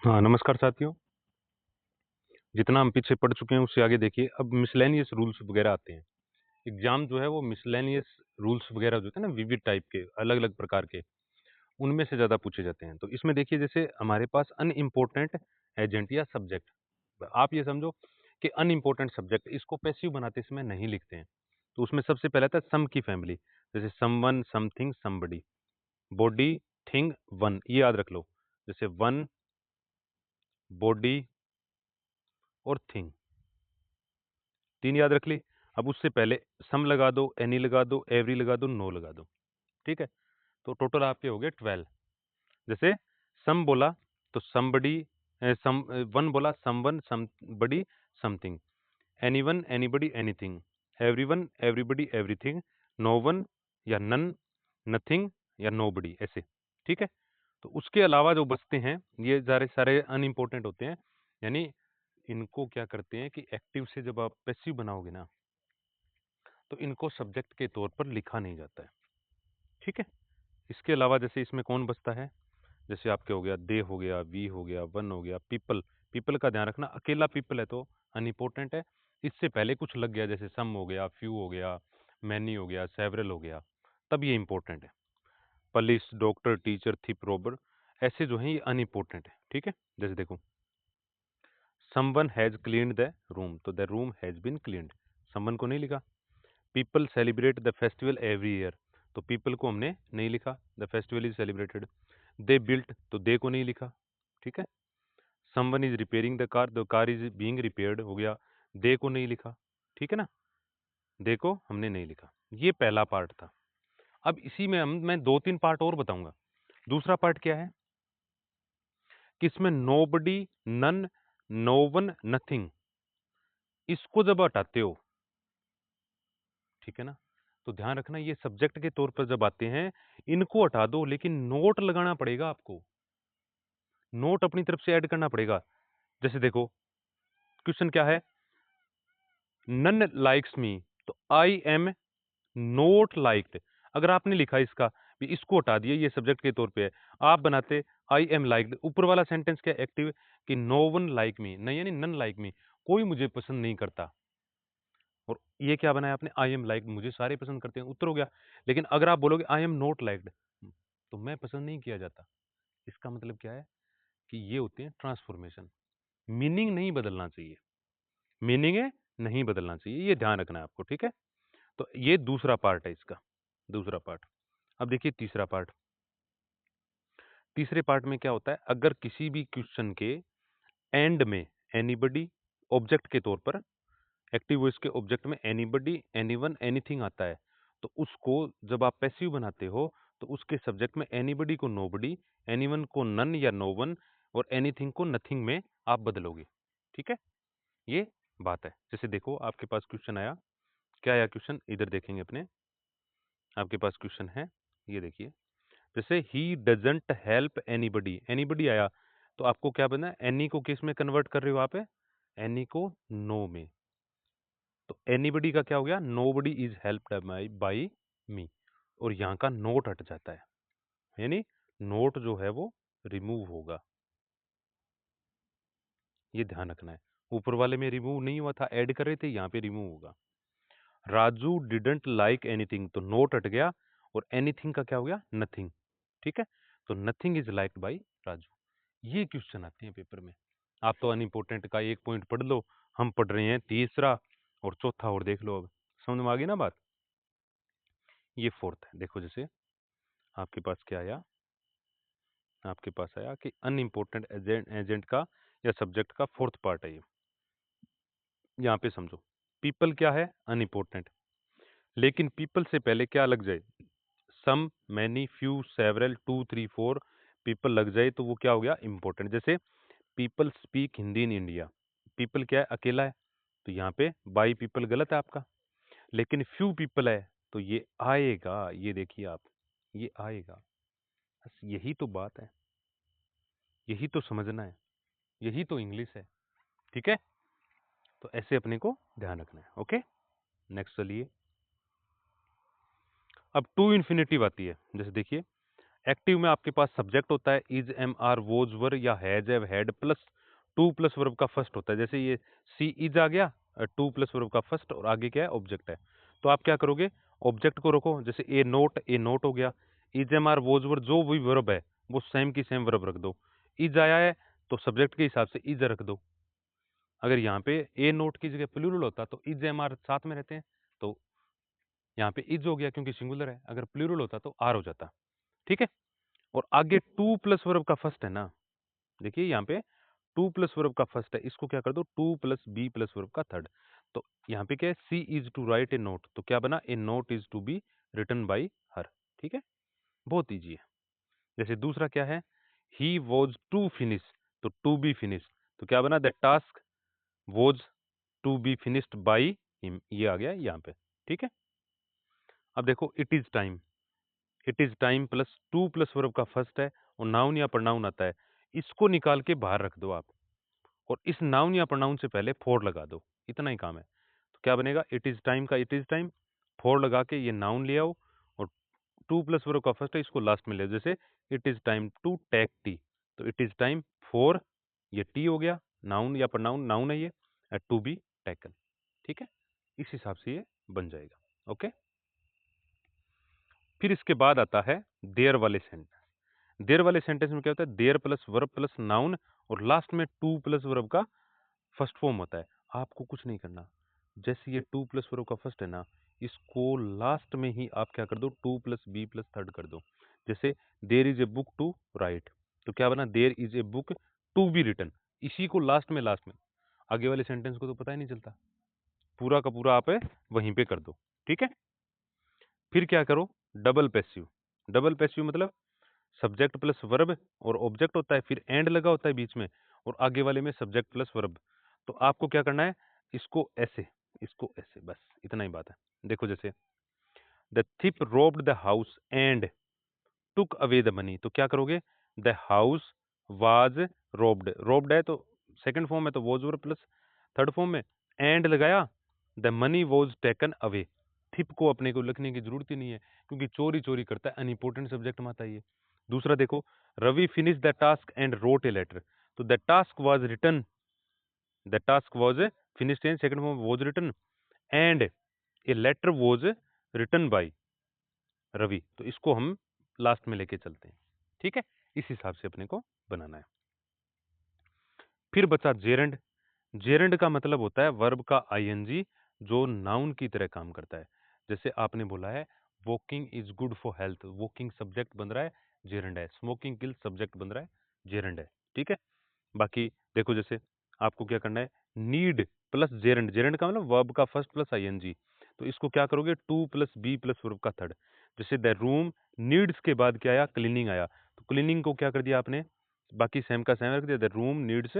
हाँ, नमस्कार साथियों। जितना हम पीछे पढ़ चुके हैं उससे आगे देखिए, अब मिसलेनियस रूल्स वगैरह आते हैं। एग्ज़ाम जो है वो मिसलेनियस रूल्स वगैरह जो होते हैं ना, विविध टाइप के, अलग-अलग प्रकार के, उनमें से ज़्यादा पूछे जाते हैं। तो इसमें देखिए, जैसे हमारे पास अनइम्पोर्टेंट एजेंट या सब्जेक्ट, आप ये समझो कि अनइम्पोर्टेंट सब्जेक्ट, इसको पैसिव बनाते समय नहीं लिखते हैं। तो उसमें सबसे पहले आता है सम की फैमिली, जैसे someone, something, somebody, body, thing, one, ये याद रख लो। जैसे वन, बॉडी और थिंग, 3 याद रख ली। अब उससे पहले सम लगा दो, एनी लगा दो, एवरी लगा दो, नो लगा दो। ठीक है? तो टोटल आपके हो गए 12। जैसे सम बोला तो समबडी, वन बोला someone, somebody, something, anyone, anybody, anything, everyone, everybody, everything, no one या नन, नथिंग या नोबडी, ऐसे। ठीक है? तो उसके अलावा जो बचते हैं, ये सारे सारे अनइम्पोर्टेंट होते हैं। यानी इनको क्या करते हैं कि एक्टिव से जब आप पैसिव बनाओगे ना, तो इनको सब्जेक्ट के तौर पर लिखा नहीं जाता है। ठीक है? इसके अलावा जैसे इसमें कौन बचता है, जैसे आपके हो गया दे, हो गया वी, हो गया वन, हो गया पीपल। पीपल का ध्यान रखना, अकेला पीपल है तो अनइम्पोर्टेंट है। इससे पहले कुछ लग गया, जैसे सम हो गया, फ्यू हो गया, मैनी हो गया, सेवरल हो गया, तब ये इंपॉर्टेंट है। पुलिस, डॉक्टर, टीचर, थिप, रोबर, ऐसे जो हैं ये अनइम्पोर्टेंट है। ठीक है? जैसे देखो, someone has cleaned the room, तो the room has been cleaned, someone को नहीं लिखा। People celebrate the festival every year, तो पीपल को हमने नहीं लिखा, the festival is celebrated. They built, तो दे को नहीं लिखा। ठीक है? Someone is repairing the car is being repaired, हो गया, दे को नहीं लिखा। ठीक है ना? दे को हमने नहीं लिखा। ये पहला पार्ट था। अब इसी में मैं 2-3 पार्ट और बताऊंगा। दूसरा पार्ट क्या है कि इसमें nobody, none, no one, nothing, इसको जब हटाते हो, ठीक है ना, तो ध्यान रखना ये सब्जेक्ट के तौर पर जब आते हैं, इनको हटा दो, लेकिन नोट लगाना पड़ेगा आपको। नोट अपनी तरफ से ऐड करना पड़ेगा। जैसे देखो, क्वेश्चन क्या है, नन लाइक्स मी, तो आई एम नोट लाइक्ड। अगर आपने लिखा इसका भी, इसको हटा दिए, ये सब्जेक्ट के तौर पे है, आप बनाते आई एम लाइक्ड, ऊपर वाला सेंटेंस क्या एक्टिव, कि नो वन लाइक मी, नहीं यानी नन लाइक मी, कोई मुझे पसंद नहीं करता। और ये क्या बनाया आपने, आई एम लाइक्ड, मुझे सारे पसंद करते हैं, उत्तर हो गया। लेकिन अगर आप बोलोगे आई एम नॉट लाइक्ड, तो मैं पसंद नहीं किया जाता, इसका मतलब क्या है कि ये होते हैं ट्रांसफॉर्मेशन। मीनिंग नहीं बदलना चाहिए, मीनिंग है नहीं बदलना चाहिए, ये ध्यान रखना है आपको। ठीक है? तो ये दूसरा पार्ट है इसका, दूसरा पार्ट। अब देखिए तीसरा पार्ट। तीसरे पार्ट में क्या होता है, अगर किसी भी क्वेश्चन के एंड में एनीबडी ऑब्जेक्ट के तौर पर, एक्टिव वॉइस के ऑब्जेक्ट में एनीबडी, एनीवन, एनीथिंग आता है, तो उसको जब आप पैसिव बनाते हो, तो उसके सब्जेक्ट में एनीबडी को नोबडी, एनीवन को नन या नो वन, और एनीथिंग को नथिंग में आप बदलोगे। ठीक है? ये बात है। जैसे देखो, आपके पास क्वेश्चन आया, क्या आया क्वेश्चन, इधर देखेंगे अपने, आपके पास क्वेश्चन है, ये देखिए, जैसे he doesn't help anybody, anybody आया, तो आपको क्या बनना है, एनी को किस में कन्वर्ट कर रहे हो आप, एनी को नो में, तो एनीबडी का क्या हो गया, नोबडी इज हेल्प्ड बाई मी, और यहाँ का नोट हट जाता है, यानी नोट जो है वो रिमूव होगा। ये ध्यान रखना है, ऊपर वाले में रिमूव नहीं हुआ था, ऐड कर रहे थे, यहाँ पे रिमूव होगा। राजू डिडंट लाइक एनीथिंग, तो नोट हट गया, और एनीथिंग का क्या हो गया, नथिंग। ठीक है? तो nothing is liked by Raju. ये क्वेश्चन आते हैं पेपर में। आप तो अनइम्पोर्टेंट का एक पॉइंट पढ़ लो, हम पढ़ रहे हैं तीसरा और चौथा, और देख लो, अब समझ में आ गई ना बात। ये फोर्थ है, देखो जैसे आपके पास क्या आया, आपके पास आया कि अनइम्पोर्टेंट एजेंट, एजेंट का या सब्जेक्ट का फोर्थ पार्ट है ये। यहाँ पे समझो, पीपल क्या है, अनइम्पोर्टेंट, लेकिन पीपल से पहले क्या लग जाए, some, many, few, several, two, three, four, people लग जाए, तो वो क्या हो गया, इंपॉर्टेंट। जैसे people speak Hindi in India, people क्या है, अकेला है, तो यहाँ पे बाई पीपल गलत है आपका। लेकिन फ्यू पीपल है, तो ये आएगा, ये देखिए आप, ये आएगा। बस यही तो बात है, यही तो समझना है, यही तो इंग्लिश है। ठीक है? तो ऐसे अपने को ध्यान रखना है। ओके, नेक्स्ट चलिए। अब टू इन्फिनेटिव आती है, जैसे देखिए, एक्टिव में आपके पास सब्जेक्ट होता है इज, एम, आर, वोज, वर या has, have, had plus to plus verb का फर्स्ट होता है। जैसे ये सी इज आ गया, टू प्लस वर्ब का फर्स्ट और आगे क्या है, ऑब्जेक्ट है। तो आप क्या करोगे, ऑब्जेक्ट को रखो, जैसे ए नोट हो गया। इज, एम, आर, वोज, वर जो भी वर्ब है वो सेम की सेम वर्ब रख दो। इज आया है तो सब्जेक्ट के हिसाब से इज रख दो। अगर यहाँ पे ए नोट की जगह प्लूरल होता तो इज, एम, आर साथ में रहते हैं, तो यहाँ पे इज हो गया क्योंकि सिंगुलर है। अगर प्लूरल होता तो आर हो जाता। ठीक है। और आगे टू प्लस वर्ब का फर्स्ट है ना, देखिए यहाँ पे टू प्लस वर्ब का फर्स्ट है, इसको क्या कर दो, to plus be plus verb का थर्ड। तो यहाँ पे क्या है, she is to write a note, तो क्या बना, a note is to be written by her. ठीक है, बहुत ईजी है। जैसे दूसरा क्या है, ही वॉज टू फिनिश, तो टू बी फिनिश, तो क्या बना, the task was to be finished by him, ये आ गया यहाँ पे। ठीक है। अब देखो it is time, it is time plus to plus verb का फर्स्ट है और नाउन या प्रोनाउन आता है, इसको निकाल के बाहर रख दो आप, और इस नाउन या प्रोनाउन से पहले फोर लगा दो, इतना ही काम है। तो क्या बनेगा, इट इज टाइम का इट इज टाइम, फोर लगा के ये नाउन ले आओ, और टू प्लस वर्ब का फर्स्ट है इसको लास्ट में ले आओ। जैसे it is time to take tea, तो इट इज टाइम फॉर, ये टी हो गया, नाउन या प्रोनाउन, नाउन है ये, टू बी टेकन। ठीक है, इस हिसाब से ये बन जाएगा। ओके। फिर इसके बाद आता है देयर वाले सेंटेंस। देयर वाले सेंटेंस में क्या होता है, there plus verb plus noun और लास्ट में टू प्लस वर्ब का फर्स्ट फॉर्म होता है। आपको कुछ नहीं करना, जैसे ये टू प्लस वर्ब का फर्स्ट है ना, इसको लास्ट में ही आप क्या कर दो, to plus be plus third कर दो। जैसे there is a book to write, तो क्या बना, there is a book to be written, इसी को लास्ट में, आगे वाले सेंटेंस को तो पता ही नहीं चलता, पूरा का पूरा आप वहीं पे कर दो। ठीक है। फिर क्या करो, डबल पैसिव। डबल पैसिव मतलब सब्जेक्ट प्लस वर्ब और ऑब्जेक्ट होता है, फिर एंड लगा होता है बीच में, और आगे वाले में सब्जेक्ट प्लस वर्ब। तो आपको क्या करना है, इसको ऐसे, इसको ऐसे, बस इतना ही बात है। देखो जैसे the thief robbed the house and took away the money, तो क्या करोगे, the house was robbed, robbed है तो सेकंड फॉर्म में तो was verb plus third form में एंड लगाया, the money was taken away. Thief को अपने को लिखने की जरूरत ही नहीं है क्योंकि चोरी चोरी करता है, अनइम्पोर्टेंट सब्जेक्ट में आता है ये। दूसरा देखो, Ravi finish the task and wrote a letter, तो the task was written, the task was finished in second form was written, and a letter was written by Ravi, तो इसको हम लास्ट में लेके चलते हैं। ठीक है, इस हिसाब से अपने को बनाना है। फिर बचा जेरंड। जेरंड का मतलब होता है वर्ब का आईएनजी जो नाउन की तरह काम करता है। जैसे आपने बोला है walking is good for health, walking subject बन रहा है, जेरंड है। स्मोकिंग किल सब्जेक्ट बन रहा है, जेरंड है। ठीक है। बाकी देखो जैसे आपको क्या करना है, नीड प्लस जेरंड, जेरंड का मतलब वर्ब का फर्स्ट प्लस आईएनजी, तो इसको क्या करोगे, to plus be plus verb का थर्ड। जैसे द रूम नीड्स के बाद क्या आया, क्लीनिंग आया, तो क्लीनिंग को क्या कर दिया आपने, बाकी सेम का सेम रख दिया, the room needs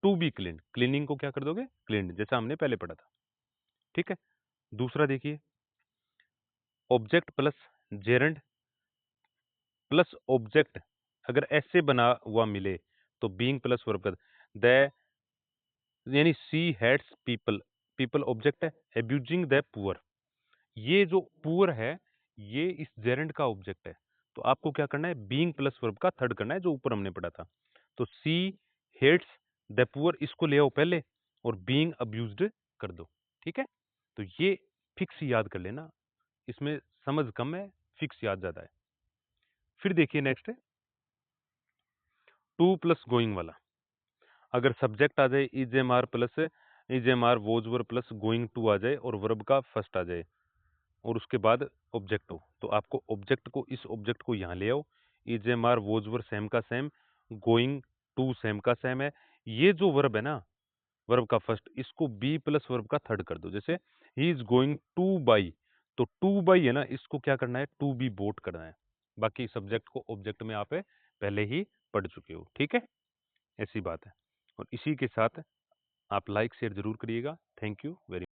to be clean, cleaning को क्या कर दोगे, क्लीन, जैसा हमने पहले पढ़ा था। ठीक है। दूसरा देखिए, object plus gerund plus object अगर ऐसे बना हुआ मिले तो बीइंग प्लस वर्ब कर, द यानी सी हेट्स पीपल, पीपल ऑब्जेक्ट है, एब्यूजिंग द पुअर, ये जो पुअर है ये इस जेरंड का ऑब्जेक्ट है। तो आपको क्या करना है, बीइंग प्लस वर्ब का थर्ड करना है जो ऊपर हमने पढ़ा था। तो सी हेट्स द पुअर इसको ले आओ पहले और बीइंग अब्यूज्ड कर दो। ठीक है। तो ये फिक्स याद कर लेना, इसमें समझ कम है, फिक्स याद ज्यादा है। फिर देखिए नेक्स्ट है टू प्लस गोइंग वाला। अगर सब्जेक्ट आ जाए is am are plus is am are was were plus going to आ जाए और वर्ब का फर्स्ट आ जाए और उसके बाद ऑब्जेक्ट हो, तो आपको ऑब्जेक्ट को, इस ऑब्जेक्ट को यहाँ ले आओ। Is am are was were same का सेम, गोइंग टू सेम का सेम है। ये जो वर्ब है ना, वर्ब का फर्स्ट, इसको बी प्लस वर्ब का थर्ड कर दो। जैसे he is going two by, तो टू बाई है ना, इसको क्या करना है, टू बी बोट करना है। बाकी सब्जेक्ट को ऑब्जेक्ट में आप पहले ही पढ़ चुके हो। ठीक है, ऐसी बात है। और इसी के साथ आप लाइक शेयर जरूर करिएगा। Thank you very